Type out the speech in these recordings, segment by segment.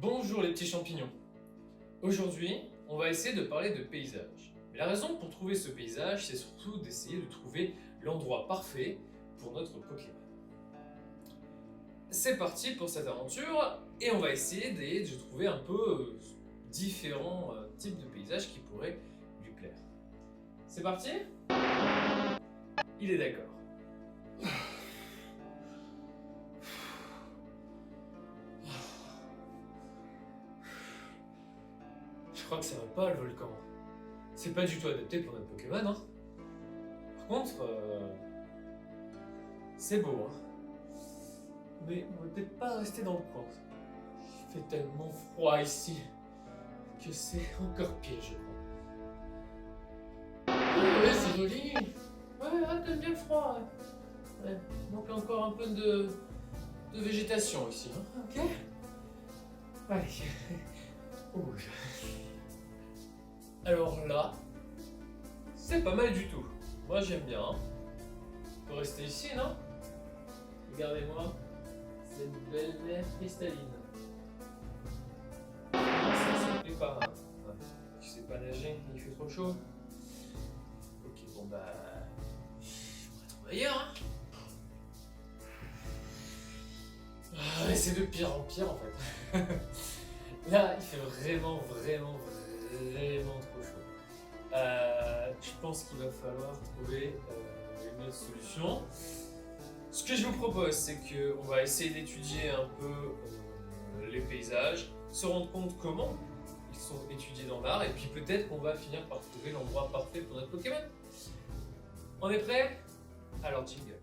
Bonjour les petits champignons. Aujourd'hui, on va essayer de parler de paysage. Mais la raison pour trouver ce paysage, c'est surtout d'essayer de trouver l'endroit parfait pour notre Pokémon. C'est parti pour cette aventure et on va essayer de trouver un peu différents types de paysages qui pourraient lui plaire. C'est parti? Il est d'accord. Je crois que ça va pas le volcan. C'est pas du tout adapté pour notre Pokémon, hein. Par contre, c'est beau, hein. Mais on va peut-être pas rester dans le coin. Il fait tellement froid ici que c'est encore pire, je crois. Ouais, c'est joli. Ouais, t'aimes bien le froid. Ouais. Donc encore un peu de végétation ici, hein. Ok. Allez. Rouge. Alors là, c'est pas mal du tout. Moi j'aime bien. Hein. On peut rester ici, non? Regardez-moi cette belle mer cristalline. Ça me plaît pas. Hein. Ouais. Je sais pas nager, il fait trop chaud. Ok, bon bah. On va trouver ailleurs, hein. Ah, et c'est de pire en pire en fait. Là, il fait vraiment trop chaud. Je pense qu'il va falloir trouver une autre solution. Ce que je vous propose, c'est qu'on va essayer d'étudier un peu les paysages, se rendre compte comment ils sont étudiés dans l'art, et puis peut-être qu'on va finir par trouver l'endroit parfait pour notre Pokémon. On est prêt? Alors jingle.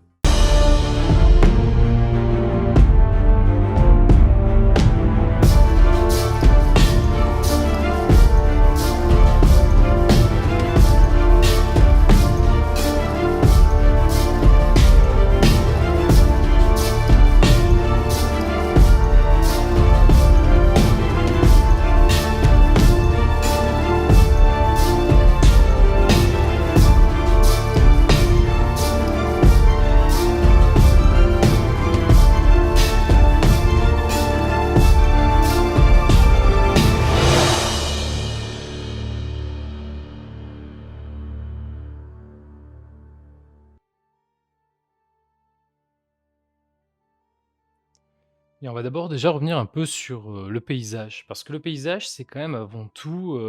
Et on va d'abord déjà revenir un peu sur, le paysage. Parce que le paysage, c'est quand même avant tout,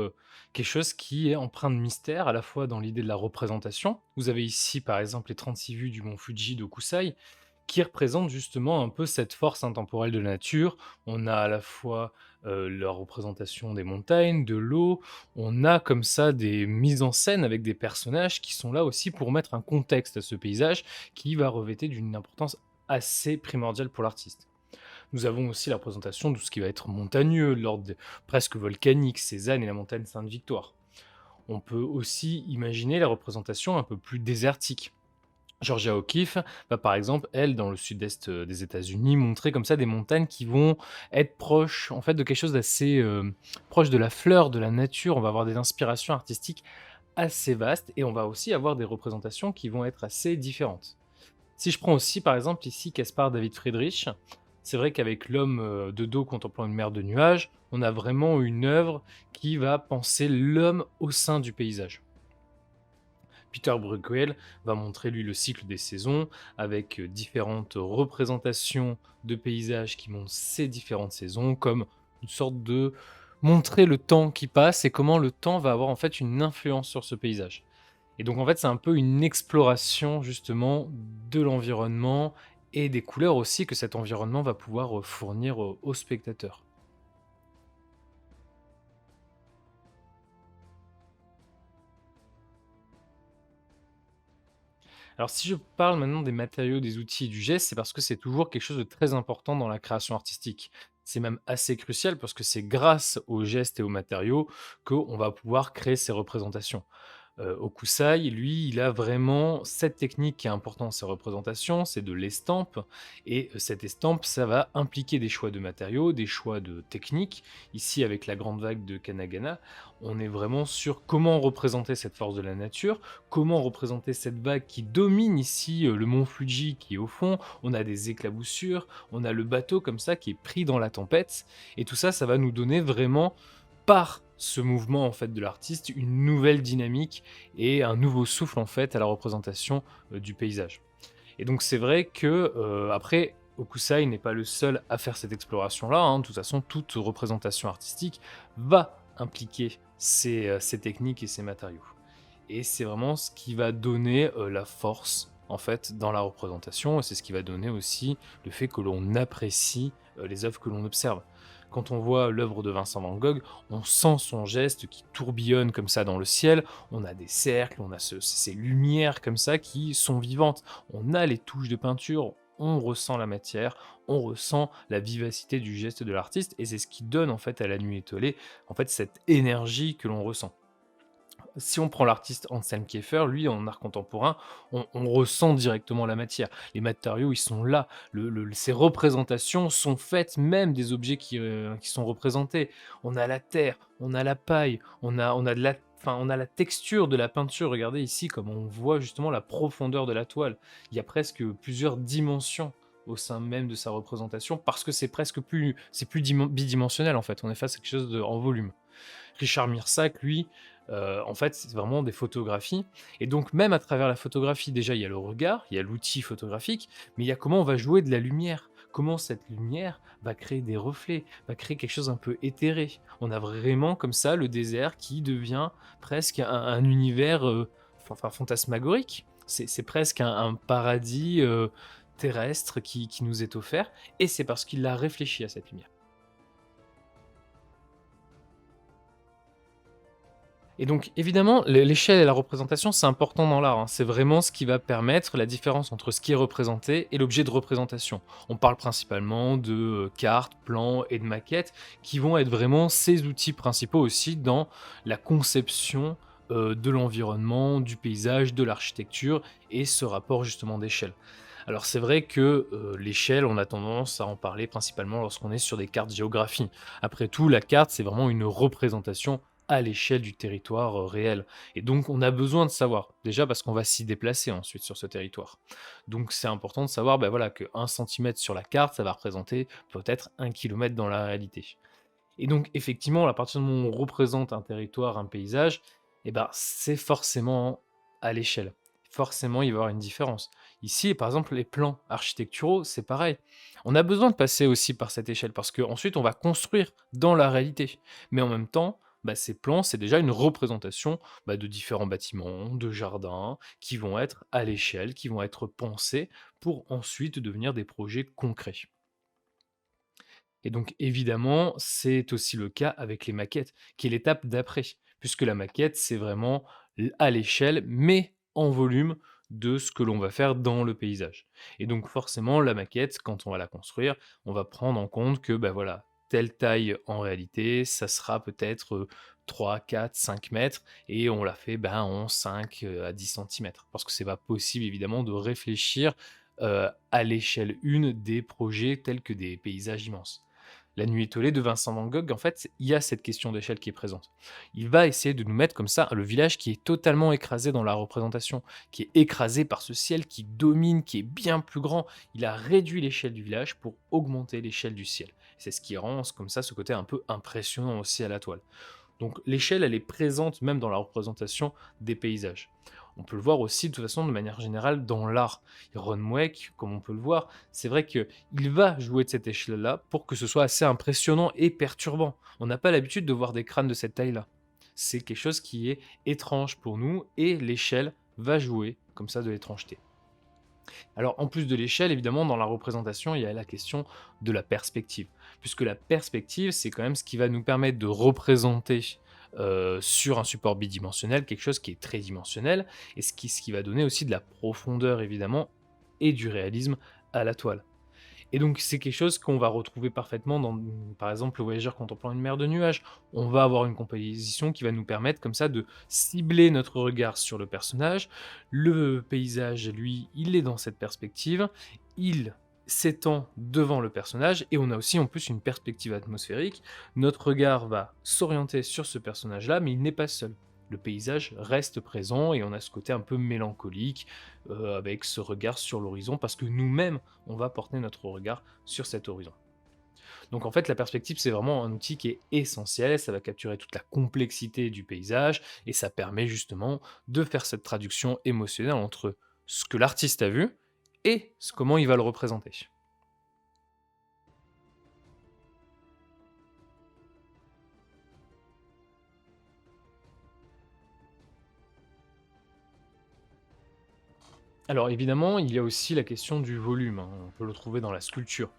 quelque chose qui est empreint de mystère, à la fois dans l'idée de la représentation. Vous avez ici, par exemple, les 36 vues du mont Fuji d'Okusai, qui représentent justement un peu cette force intemporelle de la nature. On a à la fois, la représentation des montagnes, de l'eau, on a comme ça des mises en scène avec des personnages qui sont là aussi pour mettre un contexte à ce paysage, qui va revêter d'une importance assez primordiale pour l'artiste. Nous avons aussi la représentation de tout ce qui va être montagneux, l'ordre presque volcanique, Cézanne et la montagne Sainte-Victoire. On peut aussi imaginer la représentation un peu plus désertique. Georgia O'Keeffe va par exemple, elle, dans le sud-est des États-Unis, montrer comme ça des montagnes qui vont être proches en fait de quelque chose d'assez proche de la fleur, de la nature. On va avoir des inspirations artistiques assez vastes et on va aussi avoir des représentations qui vont être assez différentes. Si je prends aussi par exemple ici Caspar David Friedrich, c'est vrai qu'avec l'homme de dos contemplant une mer de nuages, on a vraiment une œuvre qui va penser l'homme au sein du paysage. Peter Bruegel va montrer lui le cycle des saisons avec différentes représentations de paysages qui montrent ces différentes saisons comme une sorte de montrer le temps qui passe et comment le temps va avoir en fait une influence sur ce paysage. Et donc en fait, c'est un peu une exploration justement de l'environnement et des couleurs aussi que cet environnement va pouvoir, fournir, aux spectateurs. Alors si je parle maintenant des matériaux, des outils et du geste, c'est parce que c'est toujours quelque chose de très important dans la création artistique. C'est même assez crucial parce que c'est grâce aux gestes et aux matériaux qu'on va pouvoir créer ces représentations. Hokusai, lui, il a vraiment cette technique qui est importante dans ses représentations, c'est de l'estampe et cette estampe, ça va impliquer des choix de matériaux, des choix de techniques. Ici, avec la grande vague de Kanagana, on est vraiment sur comment représenter cette force de la nature, comment représenter cette vague qui domine ici, le mont Fuji qui est au fond. On a des éclaboussures, on a le bateau comme ça qui est pris dans la tempête et tout ça, ça va nous donner vraiment par ce mouvement en fait de l'artiste, une nouvelle dynamique et un nouveau souffle en fait à la représentation, du paysage. Et donc c'est vrai que, après Hokusai n'est pas le seul à faire cette exploration-là, hein. De toute façon, toute représentation artistique va impliquer ces techniques et ces matériaux. Et c'est vraiment ce qui va donner, la force en fait dans la représentation et c'est ce qui va donner aussi le fait que l'on apprécie, les œuvres que l'on observe. Quand on voit l'œuvre de Vincent van Gogh, on sent son geste qui tourbillonne comme ça dans le ciel, on a des cercles, on a ces lumières comme ça qui sont vivantes. On a les touches de peinture, on ressent la matière, on ressent la vivacité du geste de l'artiste et c'est ce qui donne en fait à La Nuit étoilée, en fait cette énergie que l'on ressent. Si on prend l'artiste Anselm Kiefer, lui, en art contemporain, on ressent directement la matière. Les matériaux, ils sont là. Ces représentations sont faites même des objets qui sont représentés. On a la terre, on a la paille, on a de la enfin, on a la texture de la peinture. Regardez ici comme on voit justement la profondeur de la toile. Il y a presque plusieurs dimensions au sein même de sa représentation parce que c'est plus bidimensionnel en fait. On est face à quelque chose en volume. Richard Mirsac, lui, en fait, c'est vraiment des photographies et donc même à travers la photographie, déjà, il y a le regard, il y a l'outil photographique, mais il y a comment on va jouer de la lumière. Comment cette lumière va créer des reflets, va créer quelque chose un peu éthéré. On a vraiment comme ça le désert qui devient presque un univers, enfin fantasmagorique. C'est presque un paradis, terrestre qui nous est offert et c'est parce qu'il a réfléchi à cette lumière. Et donc, évidemment, l'échelle et la représentation, c'est important dans l'art, hein. C'est vraiment ce qui va permettre la différence entre ce qui est représenté et l'objet de représentation. On parle principalement de cartes, plans et de maquettes qui vont être vraiment ces outils principaux aussi dans la conception de l'environnement, du paysage, de l'architecture et ce rapport justement d'échelle. Alors c'est vrai que l'échelle, on a tendance à en parler principalement lorsqu'on est sur des cartes géographie. Après tout, la carte, c'est vraiment une représentation à l'échelle du territoire, réel et donc on a besoin de savoir. Déjà parce qu'on va s'y déplacer ensuite sur ce territoire. Donc c'est important de savoir, bah, voilà, que 1 centimètre sur la carte, ça va représenter peut-être 1 kilomètre dans la réalité. Et donc effectivement, à partir du moment où on représente un territoire, un paysage, et ben, c'est forcément à l'échelle. Forcément, il va y avoir une différence. Ici, par exemple, les plans architecturaux, c'est pareil. On a besoin de passer aussi par cette échelle parce qu'ensuite, on va construire dans la réalité. Mais en même temps, bah, ces plans, c'est déjà une représentation bah, de différents bâtiments, de jardins, qui vont être à l'échelle, qui vont être pensés pour ensuite devenir des projets concrets. Et donc évidemment, c'est aussi le cas avec les maquettes, qui est l'étape d'après, puisque la maquette, c'est vraiment à l'échelle, mais en volume de ce que l'on va faire dans le paysage. Et donc forcément, la maquette, quand on va la construire, on va prendre en compte que, bah voilà, telle taille en réalité, ça sera peut-être 3, 4, 5 mètres, et on la fait ben, en 5 à 10 centimètres. Parce que c'est pas possible évidemment de réfléchir à l'échelle une des projets tels que des paysages immenses. La Nuit étoilée de Vincent Van Gogh, en fait, il y a cette question d'échelle qui est présente. Il va essayer de nous mettre comme ça le village qui est totalement écrasé dans la représentation, qui est écrasé par ce ciel qui domine, qui est bien plus grand. Il a réduit l'échelle du village pour augmenter l'échelle du ciel. C'est ce qui rend comme ça ce côté un peu impressionnant aussi à la toile. Donc l'échelle, elle est présente même dans la représentation des paysages. On peut le voir aussi de toute façon de manière générale dans l'art. Ron Mueck, comme on peut le voir, c'est vrai qu'il va jouer de cette échelle-là pour que ce soit assez impressionnant et perturbant. On n'a pas l'habitude de voir des crânes de cette taille-là. C'est quelque chose qui est étrange pour nous et l'échelle va jouer comme ça de l'étrangeté. Alors, en plus de l'échelle, évidemment, dans la représentation, il y a la question de la perspective. Puisque la perspective, c'est quand même ce qui va nous permettre de représenter sur un support bidimensionnel quelque chose qui est très dimensionnel et ce qui va donner aussi de la profondeur, évidemment, et du réalisme à la toile. Et donc c'est quelque chose qu'on va retrouver parfaitement dans, par exemple, Le Voyageur contemplant une mer de nuages. On va avoir une composition qui va nous permettre comme ça de cibler notre regard sur le personnage. Le paysage, lui, il est dans cette perspective, il s'étend devant le personnage et on a aussi en plus une perspective atmosphérique. Notre regard va s'orienter sur ce personnage-là, mais il n'est pas seul. Le paysage reste présent et on a ce côté un peu mélancolique, avec ce regard sur l'horizon parce que nous-mêmes, on va porter notre regard sur cet horizon. Donc en fait, la perspective, c'est vraiment un outil qui est essentiel, ça va capturer toute la complexité du paysage et ça permet justement de faire cette traduction émotionnelle entre ce que l'artiste a vu et comment il va le représenter. Alors évidemment, il y a aussi la question du volume, hein, on peut le trouver dans la sculpture.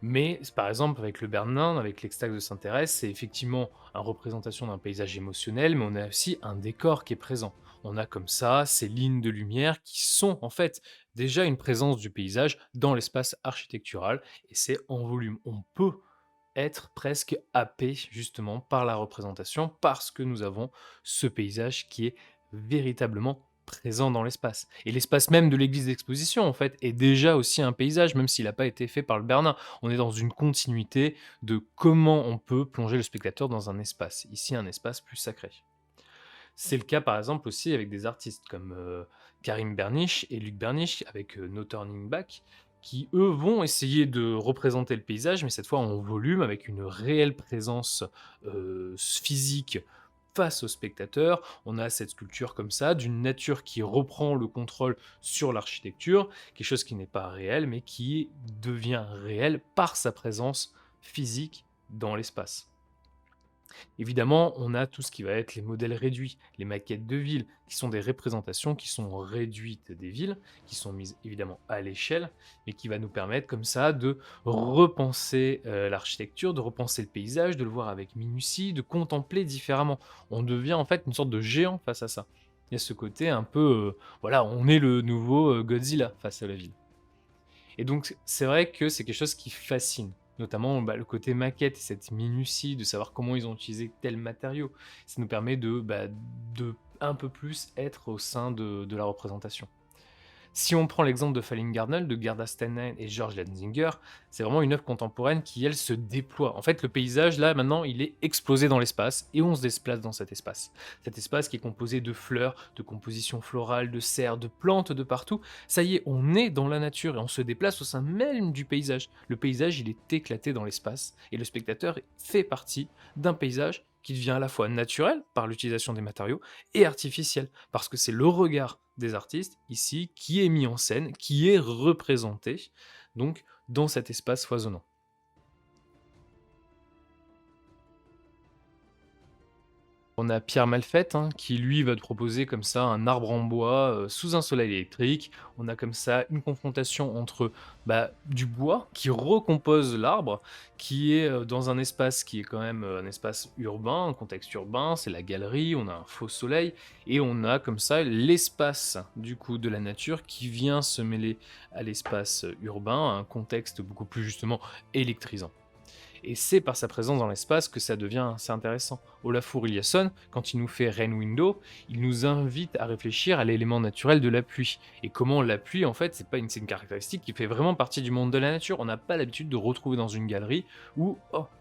Mais par exemple avec le Bernin, avec l'Extaxe de Sainte-Thérèse, c'est effectivement une représentation d'un paysage émotionnel, mais on a aussi un décor qui est présent. On a comme ça ces lignes de lumière qui sont en fait déjà une présence du paysage dans l'espace architectural, et c'est en volume. On peut être presque happé justement par la représentation parce que nous avons ce paysage qui est véritablement présent dans l'espace. Et l'espace même de l'église d'exposition, en fait, est déjà aussi un paysage, même s'il n'a pas été fait par le Bernin. On est dans une continuité de comment on peut plonger le spectateur dans un espace, ici un espace plus sacré. C'est le cas par exemple aussi avec des artistes comme Karim Bernich et Luc Bernich avec No Turning Back, qui eux vont essayer de représenter le paysage, mais cette fois en volume, avec une réelle présence physique face au spectateur. On a cette sculpture comme ça, d'une nature qui reprend le contrôle sur l'architecture, quelque chose qui n'est pas réel, mais qui devient réel par sa présence physique dans l'espace. Évidemment, on a tout ce qui va être les modèles réduits, les maquettes de villes, qui sont des représentations qui sont réduites des villes, qui sont mises évidemment à l'échelle, mais qui va nous permettre comme ça de repenser l'architecture, de repenser le paysage, de le voir avec minutie, de contempler différemment. On devient en fait une sorte de géant face à ça. Il y a ce côté un peu, voilà, on est le nouveau Godzilla face à la ville. Et donc, c'est vrai que c'est quelque chose qui fascine, notamment le côté maquette et cette minutie de savoir comment ils ont utilisé tel matériau. Ça nous permet de un peu plus être au sein de la représentation. Si on prend l'exemple de Falling Garden de Gerda Steiner et George Lanzinger, c'est vraiment une œuvre contemporaine qui, elle, se déploie. En fait, le paysage, là, maintenant, il est explosé dans l'espace et on se déplace dans cet espace. Cet espace qui est composé de fleurs, de compositions florales, de serres, de plantes de partout. Ça y est, on est dans la nature et on se déplace au sein même du paysage. Le paysage, il est éclaté dans l'espace et le spectateur fait partie d'un paysage qui devient à la fois naturel par l'utilisation des matériaux et artificiel parce que c'est le regard des artistes ici qui est mis en scène, qui est représenté donc dans cet espace foisonnant. On a Pierre Malfait, hein, qui lui va te proposer comme ça un arbre en bois, sous un soleil électrique. On a comme ça une confrontation entre, du bois qui recompose l'arbre, qui est, dans un espace qui est quand même, un espace urbain, un contexte urbain, c'est la galerie, on a un faux soleil et on a comme ça l'espace du coup de la nature qui vient se mêler à l'espace, urbain, un contexte beaucoup plus justement électrisant. Et c'est par sa présence dans l'espace que ça devient assez intéressant. Olafur Eliasson, quand il nous fait Rain Window, il nous invite à réfléchir à l'élément naturel de la pluie. Et comment la pluie, en fait, c'est une caractéristique qui fait vraiment partie du monde de la nature. On n'a pas l'habitude de retrouver dans une galerie où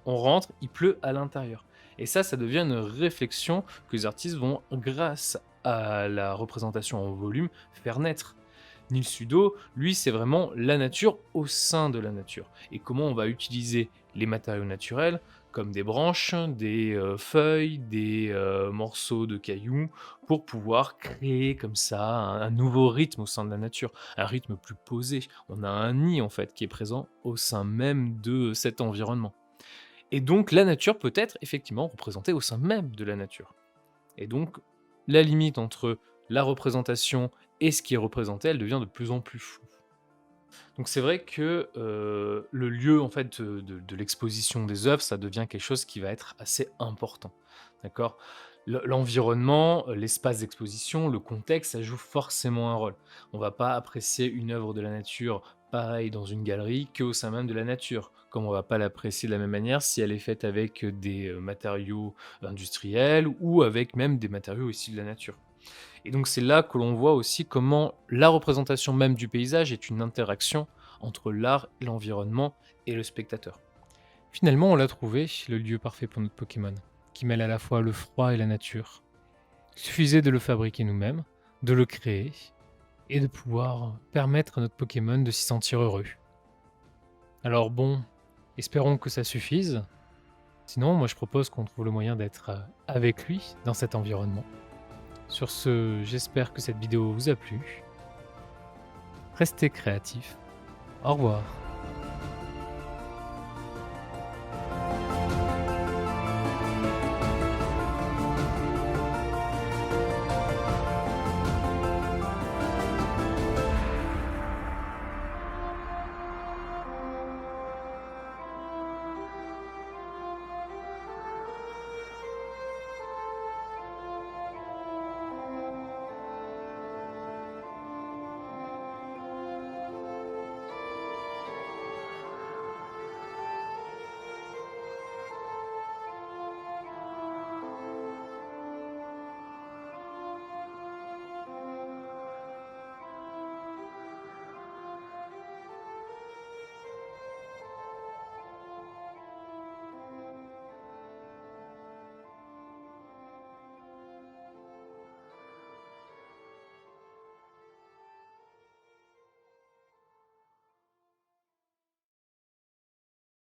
on rentre, il pleut à l'intérieur. Et ça devient une réflexion que les artistes vont, grâce à la représentation en volume, faire naître. Nil Sudo, lui, c'est vraiment la nature au sein de la nature. Et comment on va utiliser les matériaux naturels, comme des branches, des feuilles, des morceaux de cailloux, pour pouvoir créer comme ça un nouveau rythme au sein de la nature, un rythme plus posé. On a un nid en fait qui est présent au sein même de cet environnement. Et donc la nature peut être effectivement représentée au sein même de la nature. Et donc la limite entre la représentation et ce qui est représenté, elle devient de plus en plus floue. Donc c'est vrai que, le lieu en fait, de l'exposition des œuvres, ça devient quelque chose qui va être assez important, d'accord? L'environnement, l'espace d'exposition, le contexte, ça joue forcément un rôle. On va pas apprécier une œuvre de la nature pareil dans une galerie qu'au sein même de la nature. Comme on va pas l'apprécier de la même manière si elle est faite avec des matériaux industriels ou avec même des matériaux issus de la nature. Et donc c'est là que l'on voit aussi comment la représentation même du paysage est une interaction entre l'art, l'environnement et le spectateur. Finalement, on l'a trouvé, le lieu parfait pour notre Pokémon, qui mêle à la fois le froid et la nature. Il suffisait de le fabriquer nous-mêmes, de le créer, et de pouvoir permettre à notre Pokémon de s'y sentir heureux. Alors bon, espérons que ça suffise. Sinon, moi je propose qu'on trouve le moyen d'être avec lui dans cet environnement. Sur ce, j'espère que cette vidéo vous a plu. Restez créatifs. Au revoir.